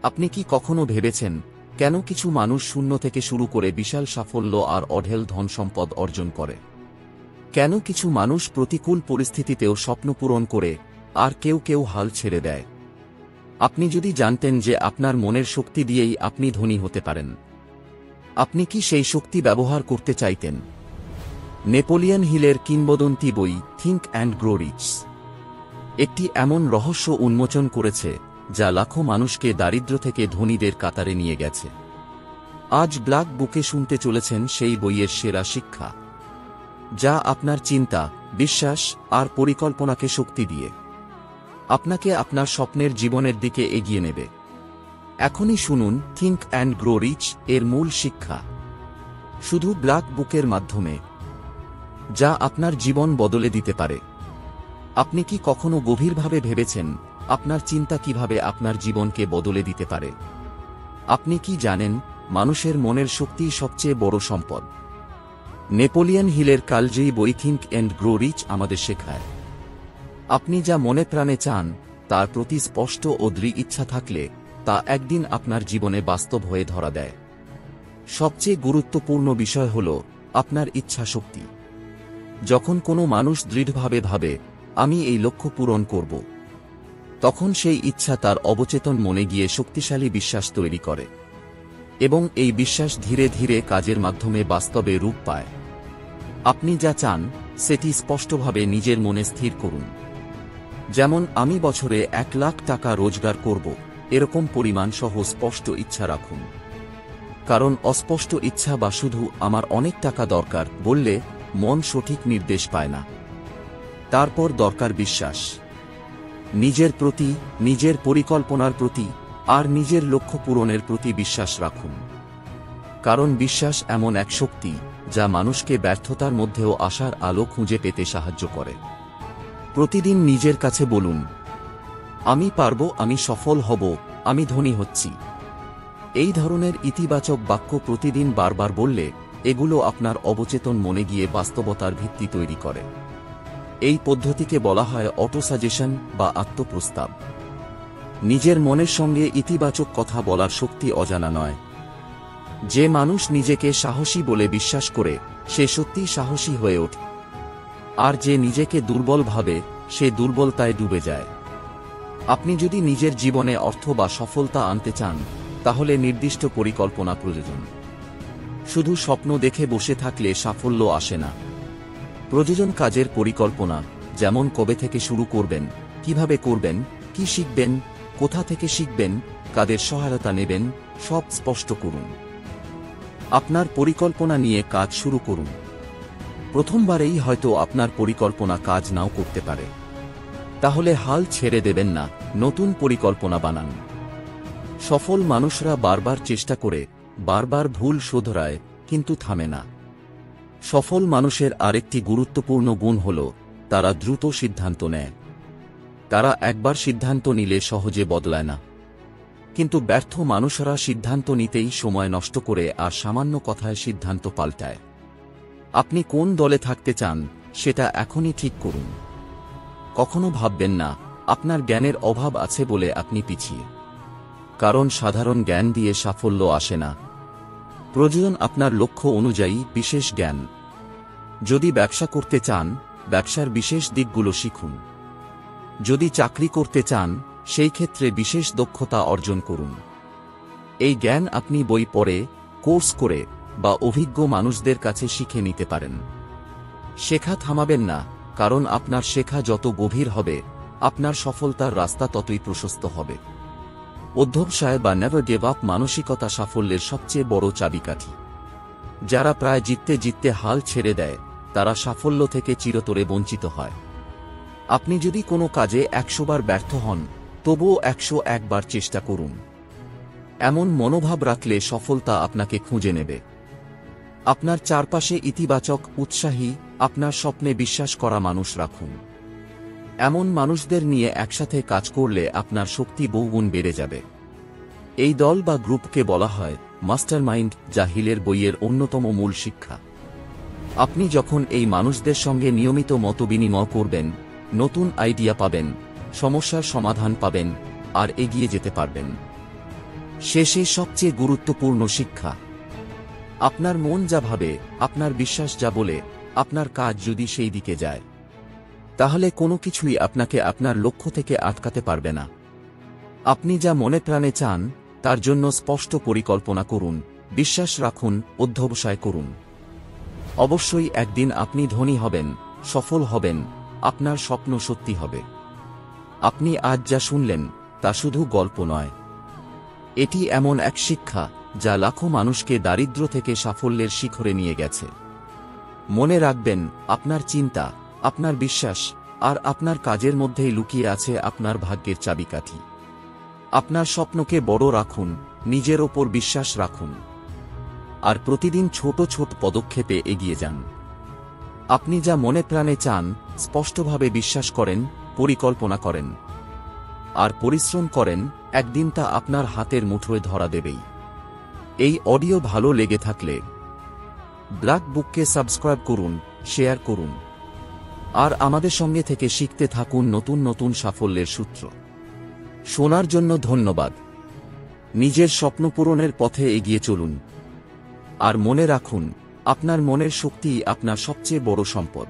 আপনি কি কখনো ভেবেছেন কেন কিছু মানুষ শূন্য থেকে শুরু করে বিশাল সাফল্য আর অঢেল ধনসম্পদ অর্জন করে? কেন কিছু মানুষ প্রতিকূল পরিস্থিতিতেও স্বপ্ন পূরণ করে আর কেউ কেউ হাল ছেড়ে দেয়? আপনি যদি জানতেন যে আপনার মনের শক্তি দিয়েই আপনি ধনী হতে পারেন, আপনি কি সেই শক্তি ব্যবহার করতে চাইতেন? নেপোলিয়ন হিলের কিংবদন্তি বই থিঙ্ক অ্যান্ড গ্রো রিচ একটি এমন রহস্য উন্মোচন করেছে যা লাখো মানুষকে দারিদ্র্য থেকে ধনীদের কাতারে নিয়ে গেছে। আজ ব্ল্যাক বুকে শুনতে চলেছেন সেই বইয়ের সেরা শিক্ষা, যা আপনার চিন্তা, বিশ্বাস আর পরিকল্পনাকে শক্তি দিয়ে আপনাকে আপনার স্বপ্নের জীবনের দিকে এগিয়ে নেবে। এখনই শুনুন থিঙ্ক অ্যান্ড গ্রো রিচ এর মূল শিক্ষা, শুধু ব্ল্যাক বুকের মাধ্যমে, যা আপনার জীবন বদলে দিতে পারে। আপনি কি কখনো গভীরভাবে ভেবেছেন আপনার চিন্তা কিভাবে আপনার জীবনকে বদলে দিতে পারে? আপনি কি জানেন মানুষের মনের শক্তিই সবচেয়ে বড় সম্পদ? নেপোলিয়ন হিলের কালজয়ী বই থিঙ্ক অ্যান্ড গ্রো রিচ আমাদের শেখায়, আপনি যা মনে প্রাণে চান তার প্রতি স্পষ্ট ও দৃঢ় ইচ্ছা থাকলে তা একদিন আপনার জীবনে বাস্তব হয়ে ধরা দেয়। সবচেয়ে গুরুত্বপূর্ণ বিষয় হল আপনার ইচ্ছা শক্তি। যখন কোনো মানুষ দৃঢ়ভাবে ভাবে আমি এই লক্ষ্য পূরণ করব, তখন সেই ইচ্ছা তার অবচেতন মনে গিয়ে শক্তিশালী বিশ্বাস তৈরি করে, এবং এই বিশ্বাস ধীরে ধীরে কাজের মাধ্যমে বাস্তবে রূপ পায়। আপনি যা চান সেটি স্পষ্টভাবে নিজের মনে স্থির করুন। যেমন আমি বছরে 1 লাখ টাকা রোজগার করব, এরকম পরিমাণ সহ স্পষ্ট ইচ্ছা রাখুন। কারণ অস্পষ্ট ইচ্ছা বা শুধু আমার অনেক টাকা দরকার বললে মন সঠিক নির্দেশ পায় না। তারপর দরকার বিশ্বাস, নিজের প্রতি, নিজের পরিকল্পনার প্রতি আর নিজের লক্ষ্য পূরণের প্রতি বিশ্বাস রাখুন। কারণ বিশ্বাস এমন এক শক্তি যা মানুষকে ব্যর্থতার মধ্যেও আশার আলো খুঁজে পেতে সাহায্য করে। প্রতিদিন নিজের কাছে বলুন, আমি পারব, আমি সফল হব, আমি ধনী হচ্ছি। এই ধরনের ইতিবাচক বাক্য প্রতিদিন বারবার বললে এগুলো আপনার অবচেতন মনে গিয়ে বাস্তবতার ভিত্তি তৈরি করে। এই পদ্ধতিকে বলা হয় অটোসাজেশন বা আত্মপ্রস্তাব। নিজের মনের সঙ্গে ইতিবাচক কথা বলার শক্তি অজানা নয়। যে মানুষ নিজেকে সাহসী বলে বিশ্বাস করে সে সত্যিই সাহসী হয়ে ওঠে, আর যে নিজেকে দুর্বল ভাবে সে দুর্বলতায় ডুবে যায়। আপনি যদি নিজের জীবনে অর্থ বা সফলতা আনতে চান তাহলে নির্দিষ্ট পরিকল্পনা প্রয়োজন। শুধু স্বপ্ন দেখে বসে থাকলে সাফল্য আসে না। প্রয়োজন কাজের পরিকল্পনা, যেমন কবে থেকে শুরু করবেন, কিভাবে করবেন, কি শিখবেন, কোথা থেকে শিখবেন, কাদের সহায়তা নেবেন, সব স্পষ্ট করুন। আপনার পরিকল্পনা নিয়ে কাজ শুরু করুন। প্রথমবারেই হয়তো আপনার পরিকল্পনা কাজ নাও করতে পারে, তাহলে হাল ছেড়ে দেবেন না, নতুন পরিকল্পনা বানান। সফল মানুষরা বারবার চেষ্টা করে, বারবার ভুল শোধরায়, কিন্তু থামে না। সফল মানুষের আরেকটি গুরুত্বপূর্ণ গুণ হল তারা দ্রুত সিদ্ধান্ত নেয়। তারা একবার সিদ্ধান্ত নিলে সহজে বদলায় না। কিন্তু ব্যর্থ মানুষরা সিদ্ধান্ত নিতেই সময় নষ্ট করে আর সামান্য কথায় সিদ্ধান্ত পাল্টায়। আপনি কোন দলে থাকতে চান সেটা এখনই ঠিক করুন। কখনো ভাববেন না আপনার জ্ঞানের অভাব আছে বলে আপনি পিছিয়ে। কারণ সাধারণ জ্ঞান দিয়ে সাফল্য আসে না। প্রয়োজন আপনার লক্ষ্য অনুযায়ী বিশেষ জ্ঞান। যদি ব্যবসা করতে চান, ব্যবসার বিশেষ দিকগুলো শিখুন। যদি চাকরি করতে চান, সেই ক্ষেত্রে বিশেষ দক্ষতা অর্জন করুন। এই জ্ঞান আপনি বই পড়ে, কোর্স করে বা অভিজ্ঞ মানুষদের কাছে শিখে নিতে পারেন। শেখা থামাবেন না, কারণ আপনার শেখা যত গভীর হবে আপনার সফলতার রাস্তা ততই প্রশস্ত হবে। অধ্যবসায় বা নেভার গিভ আপ মানসিকতা সাফল্যের সবচেয়ে বড় চাবিকাঠি। যারা প্রায় জিততে জিততে হাল ছেড়ে দেয় তারা সাফল্য থেকে চিরতরে বঞ্চিত হয়। আপনি যদি কোনো কাজে 100 বার ব্যর্থ হন, তবুও 101 বার চেষ্টা করুন। এমন মনোভাব রাখলে সফলতা আপনাকে খুঁজে নেবে। আপনার চারপাশে ইতিবাচক, উৎসাহী, আপনার স্বপ্নে বিশ্বাস করা মানুষ রাখুন। এমন মানুষদের নিয়ে একসাথে কাজ করলে আপনার শক্তি বহুগুণ বেড়ে যাবে। এই দল বা গ্রুপকে বলা হয় মাস্টারমাইন্ড, যা হিলের বইয়ের অন্যতম মূল শিক্ষা। আপনি যখন এই মানুষদের সঙ্গে নিয়মিত মতবিনিময় করবেন, নতুন আইডিয়া পাবেন, সমস্যার সমাধান পাবেন আর এগিয়ে যেতে পারবেন। শেষে সবচেয়ে গুরুত্বপূর্ণ শিক্ষা। আপনার মন যা ভাবে, আপনার বিশ্বাস যা বলে, আপনার কাজ যদি সেই দিকে যায়, তাহলে কোনো কিছুই আপনাকে আপনার লক্ষ্য থেকে আটকাতে পারবে না। আপনি যা মনে প্রাণে চান, তার জন্য স্পষ্ট পরিকল্পনা করুন, বিশ্বাস রাখুন, অধ্যবসায় করুন। অবশ্যই একদিন আপনি ধনী হবেন, সফল হবেন, আপনার স্বপ্ন সত্যি হবে। আপনি আজ যা শুনলেন তা শুধু গল্প নয়, এটি এমন এক শিক্ষা যা লাখো মানুষকে দারিদ্র্য থেকে সাফল্যের শিখরে নিয়ে গেছে। মনে রাখবেন, আপনার চিন্তা, আপনার বিশ্বাস আর আপনার কাজের মধ্যেই লুকিয়ে আছে আপনার ভাগ্যের চাবিকাঠি। আপনার স্বপ্নকে বড় রাখুন, নিজের ওপর বিশ্বাস রাখুন, আর প্রতিদিন ছোট ছোট পদক্ষেপে এগিয়ে যান। আপনি যা মনে প্রাণে চান, স্পষ্টভাবে বিশ্বাস করেন, পরিকল্পনা করেন আর পরিশ্রম করেন, একদিন তা আপনার হাতের মুঠোয় ধরা দেবেই। এই অডিও ভালো লেগে থাকলে ব্ল্যাক বুককে সাবস্ক্রাইব করুন, শেয়ার করুন আর আমাদের সঙ্গে থেকে শিখতে থাকুন নতুন নতুন সাফল্যের সূত্র। শোনার জন্য ধন্যবাদ। নিজের স্বপ্ন পূরণের পথে এগিয়ে চলুন আর মনে রাখুন, আপনার মনের শক্তিই আপনার সবচেয়ে বড় সম্পদ।